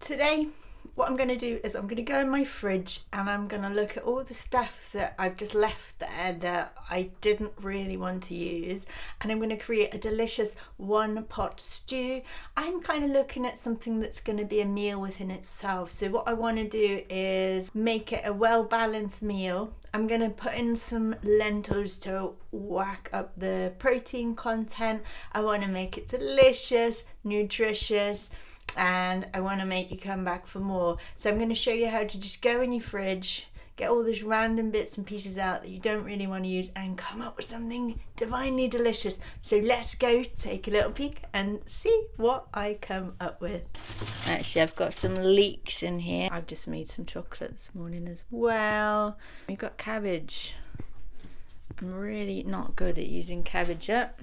Today, what I'm going to do is I'm going to go in my fridge and I'm going to look at all the stuff that I've just left there that I didn't really want to use, and I'm going to create a delicious one pot stew. I'm kind of looking at something that's going to be a meal within itself. So what I want to do is make it a well-balanced meal. I'm going to put in some lentils to whack up the protein content. I want to make it delicious, nutritious, and I want to make you come back for more. So I'm going to show you how to just go in your fridge, get all those random bits and pieces out that you don't really want to use, and come up with something divinely delicious. So let's go take a little peek and see what I come up with. Actually, I've got some leeks in here. I've just made some chocolate this morning as well. We've got cabbage. I'm really not good at using cabbage up.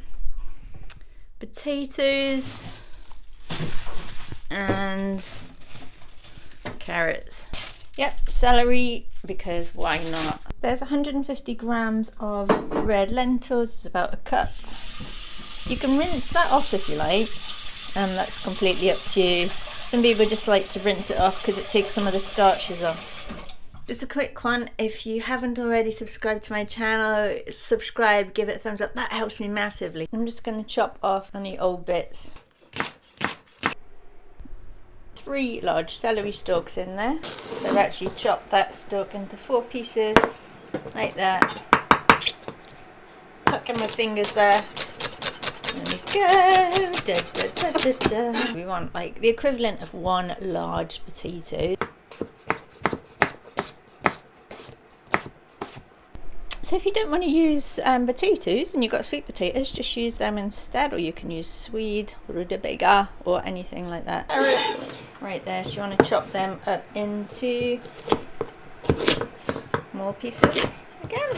Potatoes and carrots. Yep, celery, because why not? There's 150 grams of red lentils. It's about a cup. You can rinse that off if you like, and that's completely up to you. Some people just like to rinse it off because it takes some of the starches off. Just a quick one, if you haven't already subscribed to my channel, subscribe, give it a thumbs up, that helps me massively. I'm just going to chop off any old bits. 3 large celery stalks in there. So I've actually chopped that stalk into 4 pieces, like that. Tucking my fingers there. There we go. Da, da, da, da, da. We want like the equivalent of 1 large potato. So if you don't want to use potatoes and you've got sweet potatoes, just use them instead, or you can use swede, rutabaga, or anything like that. Carrots, right there, so you want to chop them up into small pieces again.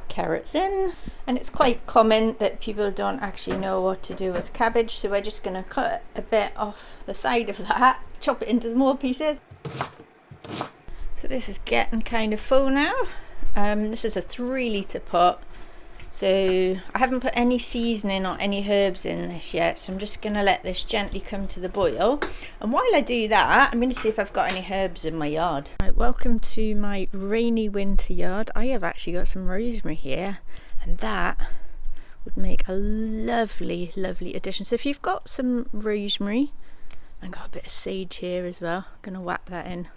Carrots in, and it's quite common that people don't actually know what to do with cabbage, so we're just going to cut a bit off the side of that, chop it into small pieces. So this is getting kind of full now. This is a 3-litre pot, so I haven't put any seasoning or any herbs in this yet, so I'm just going to let this gently come to the boil. And while I do that, I'm going to see if I've got any herbs in my yard. Right, welcome to my rainy winter yard. I have actually got some rosemary here, and that would make a lovely, lovely addition. So if you've got some rosemary, I've got a bit of sage here as well, I'm going to whack that in.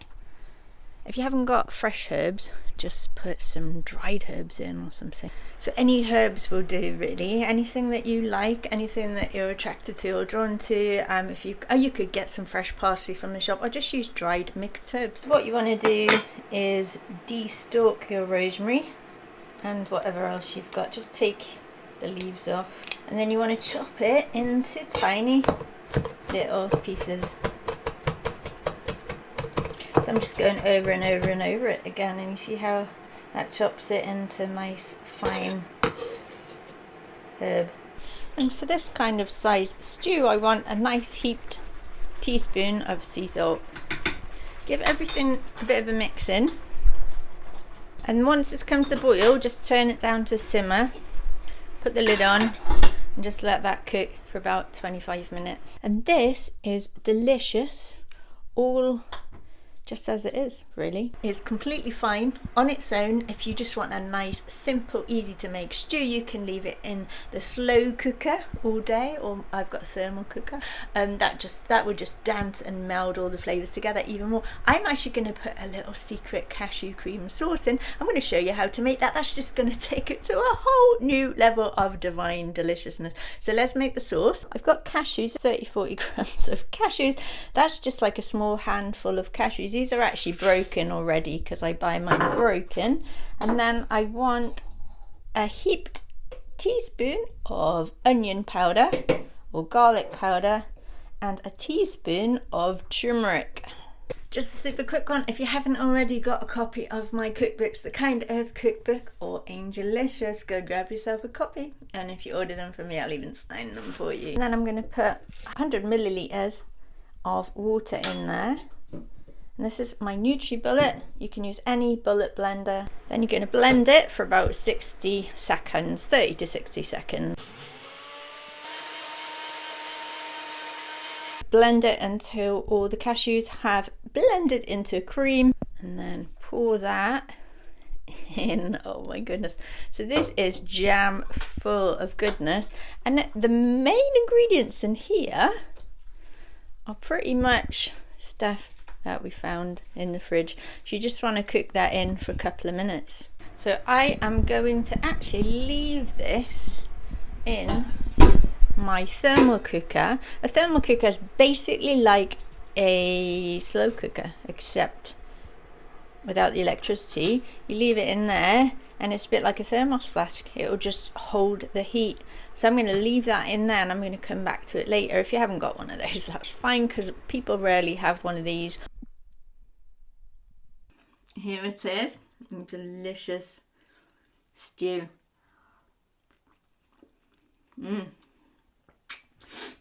If you haven't got fresh herbs, just put some dried herbs in or something. So any herbs will do, really. Anything that you like, anything that you're attracted to or drawn to. If you could get some fresh parsley from the shop, or just use dried mixed herbs. What you want to do is de-stalk your rosemary and whatever else you've got. Just take the leaves off, and then you want to chop it into tiny little pieces. So I'm just going over and over and over it again, and you see how that chops it into nice fine herb. And for this kind of size stew, I want a nice heaped teaspoon of sea salt. Give everything a bit of a mix in, and once it's come to boil, just turn it down to simmer, put the lid on, and just let that cook for about 25 minutes. And this is delicious, all just as it is, really. It's completely fine on its own. If you just want a nice, simple, easy to make stew, you can leave it in the slow cooker all day, or I've got a thermal cooker. That would just dance and meld all the flavours together even more. I'm actually going to put a little secret cashew cream sauce in. I'm going to show you how to make that. That's just going to take it to a whole new level of divine deliciousness. So let's make the sauce. I've got cashews, 30-40 grams of cashews. That's just like a small handful of cashews. These are actually broken already because I buy mine broken. And then I want a heaped teaspoon of onion powder or garlic powder and a teaspoon of turmeric. Just a super quick one, if you haven't already got a copy of my cookbooks, the Kind Earth Cookbook or Angelicious, go grab yourself a copy, and if you order them from me, I'll even sign them for you. And then I'm going to put 100 millilitres of water in there. And this is my NutriBullet. You can use any bullet blender. Then you're going to blend it for about 60 seconds, 30 to 60 seconds. Blend it until all the cashews have blended into a cream, and then pour that in. Oh my goodness. So this is jam full of goodness, and the main ingredients in here are pretty much stuff that we found in the fridge. So you just want to cook that in for a couple of minutes. So I am going to actually leave this in my thermal cooker. A thermal cooker is basically like a slow cooker, except without the electricity. You leave it in there and it's a bit like a thermos flask. It will just hold the heat. So I'm going to leave that in there and I'm going to come back to it later. If you haven't got one of those, that's fine, because people rarely have one of these. Here it is, delicious stew.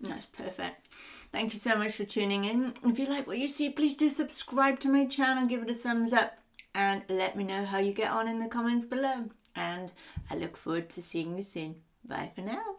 That's perfect. Thank you so much for tuning in. If you like what you see, please do subscribe to my channel, give it a thumbs up, and let me know how you get on in the comments below. And I look forward to seeing you soon. Bye for now.